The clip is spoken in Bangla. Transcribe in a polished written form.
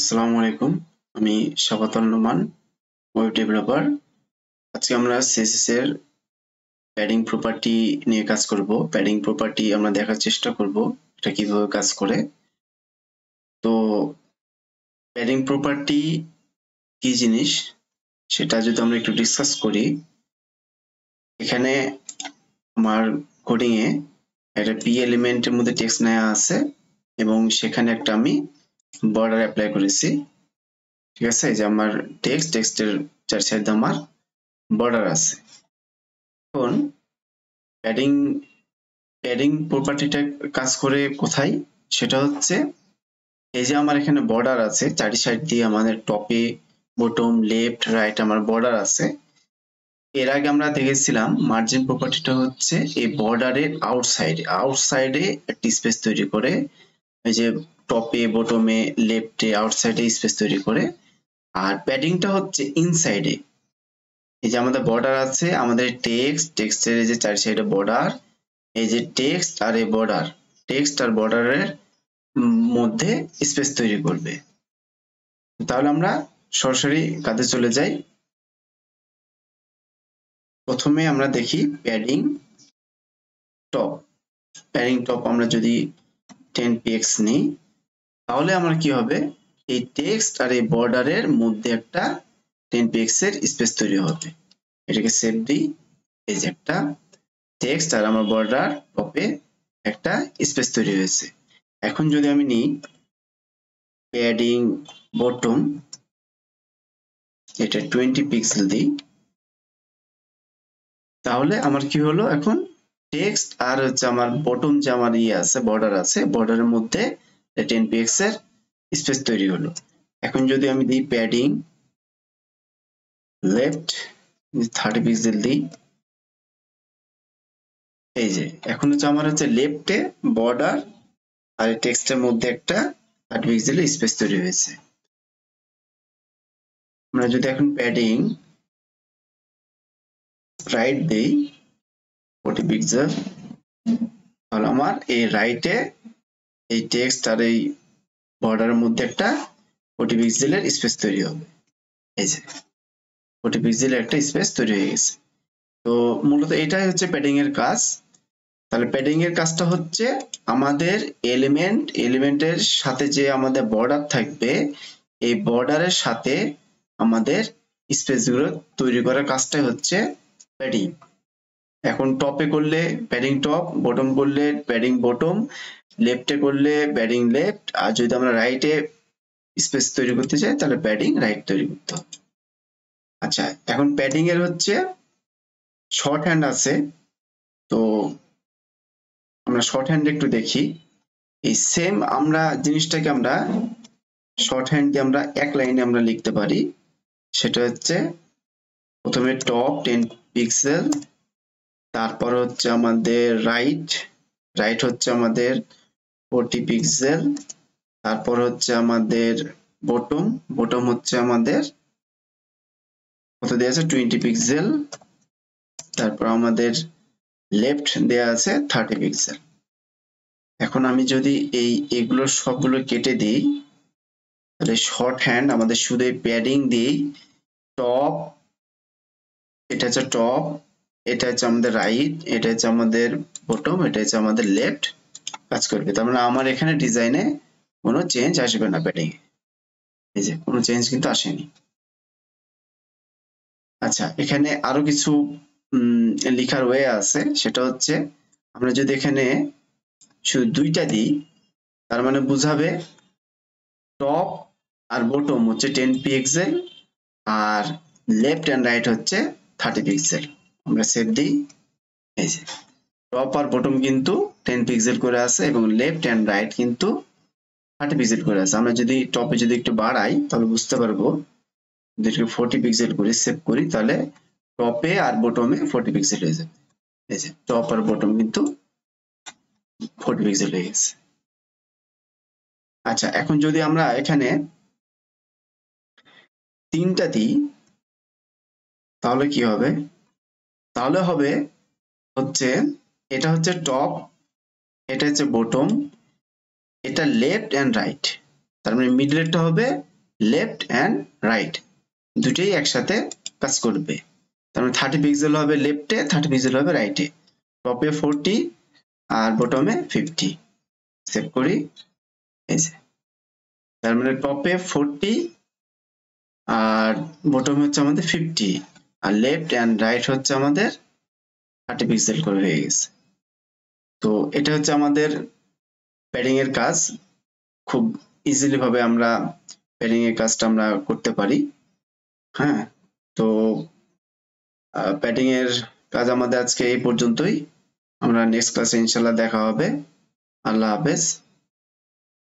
আসসালামু আলাইকুম। আমি শাফাতুল নোমান, ওয়েব ডেভেলপার। আজকে আমরা সিএসএস এর প্যাডিং প্রপার্টি নিয়ে কাজ করব। প্যাডিং প্রপার্টি আমরা দেখার চেষ্টা করব এটা কিভাবে কাজ করে। তো প্যাডিং প্রপার্টি কি জিনিস সেটা যদি আমরা একটু ডিসকাস করি, এখানে আমার কোডিং এ একটা পি এলিমেন্টের মধ্যে টেক্সট নেওয়া আছে এবং সেখানে একটা আমি বর্ডার অ্যাপ্লাই করেছি। ঠিক আছে, যে আমার টেক্সটের চার সাইডে আমার বর্ডার আছে। এখন প্যাডিং প্রপার্টিটা কাজ করে কোথায়, সেটা হচ্ছে এই যে আমার এখানে বর্ডার আছে, চারি সাইড দিয়ে আমাদের টপে বটম লেফট রাইট আমার বর্ডার আছে। এর আগে আমরা দেখেছিলাম মার্জিন প্রপার্টিটা হচ্ছে এই বর্ডারের আউটসাইডে একটা স্পেস তৈরি করে, এই যে টপে বটমে লেফটে আউটসাইডে স্পেস তৈরি করে। আর প্যাডিংটা হচ্ছে ইনসাইডে, এই যে আমাদের বর্ডার আছে, আমাদের টেক্সটের এই যে চারি সাইডে বর্ডার, এই যে টেক্সট আর এই বর্ডার, টেক্সট আর বর্ডারের মধ্যে স্পেস তৈরি করবে। তাহলে আমরা সরাসরি কাজে চলে যাই। প্রথমে আমরা দেখি প্যাডিং টপ আমরা যদি 10px নিই, তাহলে আমার কি হবে, এই টেক্সট আর এই বর্ডারের মধ্যে একটা 10px এর স্পেস তৈরি হবে। এটাকে সেভ দিই, এই যে একটা টেক্সট আর আমার বর্ডার টপে একটা স্পেস তৈরি হয়েছে। এখন যদি আমি নিই প্যাডিং বটম, এটা 20 পিক্সেল দিই, তাহলে আমার কি হলো, এখন টেক্সট আর হচ্ছে আমার বটম যে আমার আছে বর্ডার আছে, বর্ডারের মধ্যে 10px এর স্পেস তৈরি হলো। এখন যদি আমি দিই প্যাডিং লেফট 30 পিক্সেল দিই, এই যে এখন হচ্ছে আমার হচ্ছে লেফটে বর্ডার আর টেক্সটের মধ্যে একটা 30 পিক্সেল স্পেস তৈরি হয়েছে। আমরা যদি এখন প্যাডিং রাইট দেই 40 পিক্সেল, তাহলে আমার এই রাইটে এই টেক্সট আর এই বর্ডারের মধ্যে একটা 40 পিক্সেলের স্পেস তৈরি হবে। এই যে 40 পিক্সেলের একটা স্পেস তৈরি হয়ে গেছে। তো মূলত এটাই হচ্ছে প্যাডিং এর কাজ। তাহলে প্যাডিং এর কাজটা হচ্ছে আমাদের এলিমেন্টের সাথে যে আমাদের বর্ডার থাকবে, এই বর্ডারের সাথে আমাদের স্পেসগুলো তৈরি করার কাজটাই হচ্ছে প্যাডিং। এখন টপে করলে প্যাডিং টপ, বটম করলে প্যাডিং বটম, লেফটে করলে প্যাডিং লেফট, আর যদি আমরা রাইটে স্পেস তৈরি করতে চাই তাহলে প্যাডিং রাইট তৈরি করতে হবে। আচ্ছা, এখন প্যাডিং এর হচ্ছে শর্ট হ্যান্ড আছে, তো আমরা শর্ট হ্যান্ড একটু দেখি। এই সেম আমরা জিনিসটাকে আমরা শর্ট হ্যান্ড দিয়ে আমরা এক লাইনে আমরা লিখতে পারি। সেটা হচ্ছে প্রথমে টপ 10 পিক্সেল, তারপর হচ্ছে আমাদের রাইট হচ্ছে আমাদের 40 পিক্সেল, তারপর হচ্ছে আমাদের বটম হচ্ছে আমাদের কত দেওয়া আছে 20 পিক্সেল, তারপর আমাদের লেফট দেওয়া আছে 30 পিক্সেল। এখন আমি যদি এগুলো সবগুলো কেটে দিই, তাহলে শর্ট হ্যান্ড আমাদের শুধু প্যাডিং দিই টপ, এটা হচ্ছে টপ, এটা হচ্ছে আমাদের রাইট, এটা হচ্ছে আমাদের বটম, এটা হচ্ছে আমাদের লেফট কাজ করবে। তার মানে আমার এখানে ডিজাইনে কোনো চেঞ্জ আসবে না প্যাডিং এ, এই যে কোনো চেঞ্জ কিন্তু আসেনি। আচ্ছা, এখানে আরো কিছু লেখার ওয়ে আছে, সেটা হচ্ছে আমরা যদি এখানে শুধু দুইটা দিই, তার মানে বুঝাবে টপ আর বটম হচ্ছে 10 পিক্সেল আর লেফট এন্ড রাইট হচ্ছে 30 পিক্সেল। আমরা সেভ দিই, এই যে টপ আর বটম কিন্তু 10 পিক্সেল করে আছে এবং লেফট এন্ড রাইট কিন্তু 30 পিক্সেল করে আছে। আমরা যদি টপে যদি একটু বাড়াই তাহলে বুঝতে পারবো, যদি 40 পিক্সেল করে সেভ করি তাহলে টপে আর বটমে 40 পিক্সেল হয়ে যাবে। এই যে টপ আর বটম কিন্তু 40 পিক্সেল হয়ে গেছে। আচ্ছা, এখন যদি আমরা এখানে 3টা দিই তাহলে কি হবে, তাহলে হবে হচ্ছে এটা হচ্ছে টপ, এটা হচ্ছে বটম, এটা লেফট এন্ড রাইট, তার মানে মিডলেরটা হবে লেফট অ্যান্ড রাইট দুটোই একসাথে কাজ করবে। তার মানে 30 পিক্সেল হবে লেফটে, 30 পিক্সেল হবে রাইটে। টপে 40 আর বটমে 50। সেভ করি, এই যে তার মানে টপে 40 আর বটমে হচ্ছে আমাদের 50 আর লেফট অ্যান্ড রাইট হচ্ছে আমাদের 30 পিক্সেল করে হয়ে গেছে। তো এটা হচ্ছে আমাদের প্যাডিং এর কাজ। খুব ইজিলি ভাবে আমরা প্যাডিং এর কাজটা আমরা করতে পারি। হ্যাঁ, তো প্যাডিং এর কাজ আমাদের আজকে এই পর্যন্তই। আমরা নেক্সট ক্লাসে ইনশাআল্লাহ দেখা হবে। আল্লাহ হাফেজ।